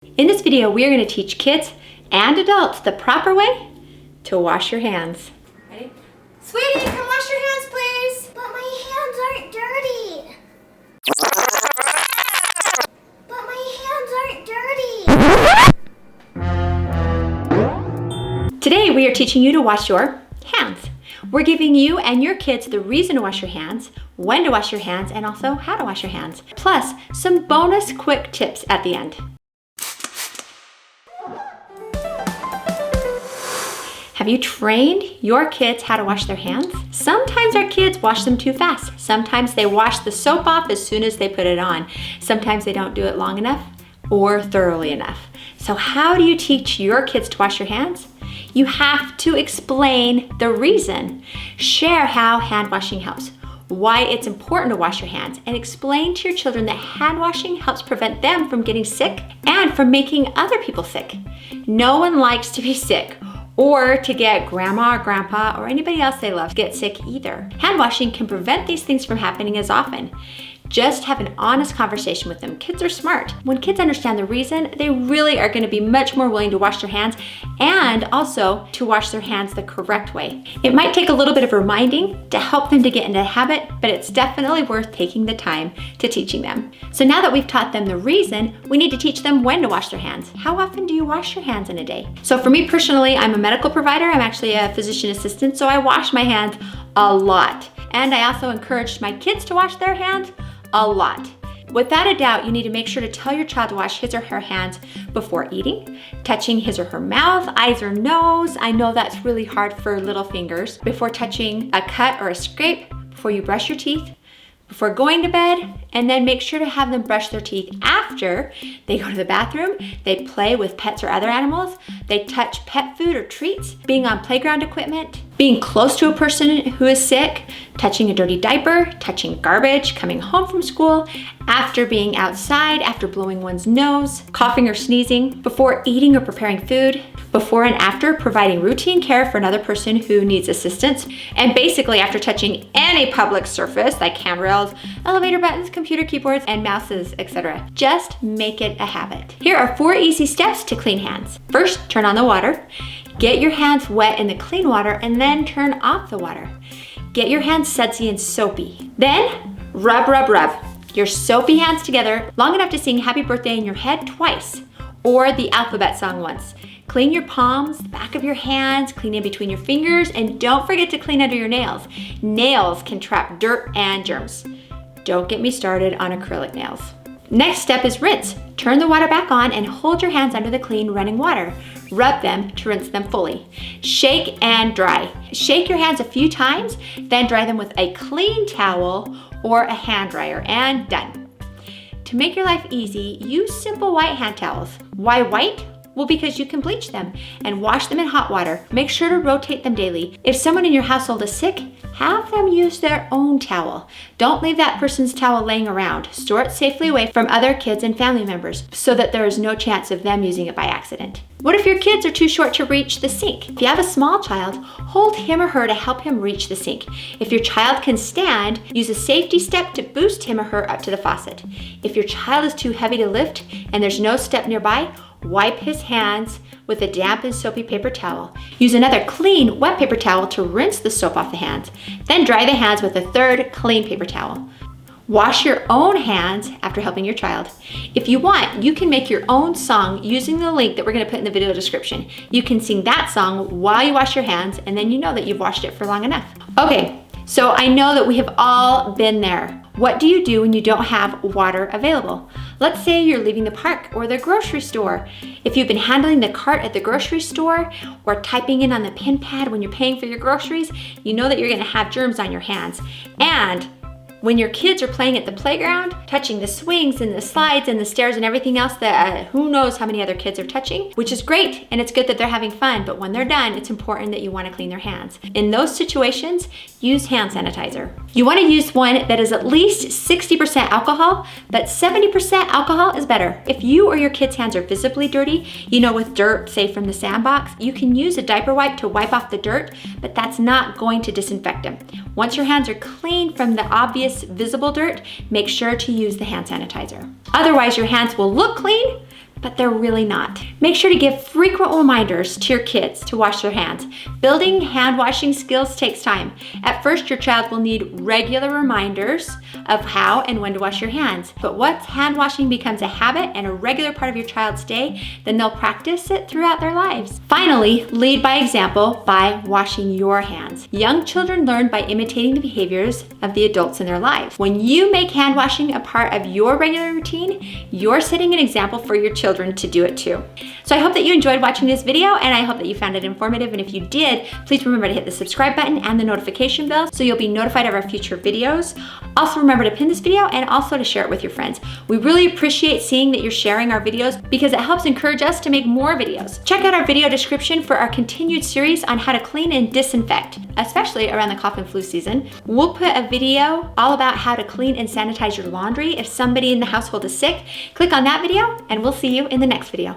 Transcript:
In this video, we are going to teach kids and adults the proper way to wash your hands. Ready? Sweetie, come wash your hands, please. But my hands aren't dirty. But my hands aren't dirty. Today, we are teaching you to wash your hands. We're giving you and your kids the reason to wash your hands, when to wash your hands, and also how to wash your hands. Plus, some bonus quick tips at the end. Have you trained your kids how to wash their hands? Sometimes our kids wash them too fast. Sometimes they wash the soap off as soon as they put it on. Sometimes they don't do it long enough or thoroughly enough. So how do you teach your kids to wash your hands? You have to explain the reason. Share how hand washing helps, why it's important to wash your hands, and explain to your children that hand washing helps prevent them from getting sick and from making other people sick. No one likes to be sick or to get grandma or grandpa or anybody else they love get sick either. Hand washing can prevent these things from happening as often. Just have an honest conversation with them. Kids are smart. When kids understand the reason, they really are going to be much more willing to wash their hands and also to wash their hands the correct way. It might take a little bit of reminding to help them to get into the habit, but it's definitely worth taking the time to teaching them. So now that we've taught them the reason, we need to teach them when to wash their hands. How often do you wash your hands in a day? So for me personally, I'm a medical provider. I'm actually a physician assistant, so I wash my hands a lot. And I also encourage my kids to wash their hands a lot. Without a doubt, you need to make sure to tell your child to wash his or her hands before eating, touching his or her mouth, eyes or nose. I know that's really hard for little fingers. Before touching a cut or a scrape, before you brush your teeth, before going to bed, and then make sure to have them brush their teeth after they go to the bathroom, they play with pets or other animals, they touch pet food or treats, being on playground equipment, being close to a person who is sick, touching a dirty diaper, touching garbage, coming home from school, after being outside, after blowing one's nose, coughing or sneezing, before eating or preparing food, before and after providing routine care for another person who needs assistance, and basically after touching any public surface like handrails, elevator buttons, computer keyboards, and mouses, etc. Just make it a habit. Here are 4 easy steps to clean hands. First, turn on the water. Get your hands wet in the clean water and then turn off the water. Get your hands sudsy and soapy. Then, rub your soapy hands together long enough to sing happy birthday in your head twice, or the alphabet song once. Clean your palms, the back of your hands, clean in between your fingers, and don't forget to clean under your nails. Nails can trap dirt and germs. Don't get me started on acrylic nails. Next step is rinse. Turn the water back on and hold your hands under the clean running water. Rub them to rinse them fully. Shake and dry. Shake your hands a few times, then dry them with a clean towel or a hand dryer, and done. To make your life easy, use simple white hand towels. Why white? Well, because you can bleach them and wash them in hot water. Make sure to rotate them daily. If someone in your household is sick, have them use their own towel. Don't leave that person's towel laying around. Store it safely away from other kids and family members so that there is no chance of them using it by accident. What if your kids are too short to reach the sink? If you have a small child, hold him or her to help him reach the sink. If your child can stand, use a safety step to boost him or her up to the faucet. If your child is too heavy to lift and there's no step nearby, wipe his hands with a damp and soapy paper towel. Use another clean, wet paper towel to rinse the soap off the hands. Then dry the hands with a third clean paper towel. Wash your own hands after helping your child. If you want, you can make your own song using the link that we're going to put in the video description. You can sing that song while you wash your hands, and then you know that you've washed it for long enough. Okay, so I know that we have all been there. What do you do when you don't have water available? Let's say you're leaving the park or the grocery store. If you've been handling the cart at the grocery store or typing in on the pen pad when you're paying for your groceries, you know that you're going to have germs on your hands. And when your kids are playing at the playground, touching the swings and the slides and the stairs and everything else that who knows how many other kids are touching, which is great, and it's good that they're having fun, but when they're done, it's important that you want to clean their hands. In those situations, use hand sanitizer. You want to use one that is at least 60% alcohol, but 70% alcohol is better. If you or your kids' hands are visibly dirty, with dirt, say from the sandbox, you can use a diaper wipe to wipe off the dirt, but that's not going to disinfect them. Once your hands are clean from the obvious visible dirt, make sure to use the hand sanitizer. Otherwise, your hands will look clean, but they're really not. Make sure to give frequent reminders to your kids to wash their hands. Building hand washing skills takes time. At first, your child will need regular reminders of how and when to wash your hands. But once hand washing becomes a habit and a regular part of your child's day, then they'll practice it throughout their lives. Finally, lead by example by washing your hands. Young children learn by imitating the behaviors of the adults in their lives. When you make hand washing a part of your regular routine, you're setting an example for your children to do it too. So I hope that you enjoyed watching this video, and I hope that you found it informative. And if you did, please remember to hit the subscribe button and the notification bell so you'll be notified of our future videos. Also remember to pin this video and also to share it with your friends. We really appreciate seeing that you're sharing our videos because it helps encourage us to make more videos. Check out our video description for our continued series on how to clean and disinfect, especially around the cough and flu season. We'll put a video all about how to clean and sanitize your laundry if somebody in the household is sick. Click on that video and we'll see you in the next video.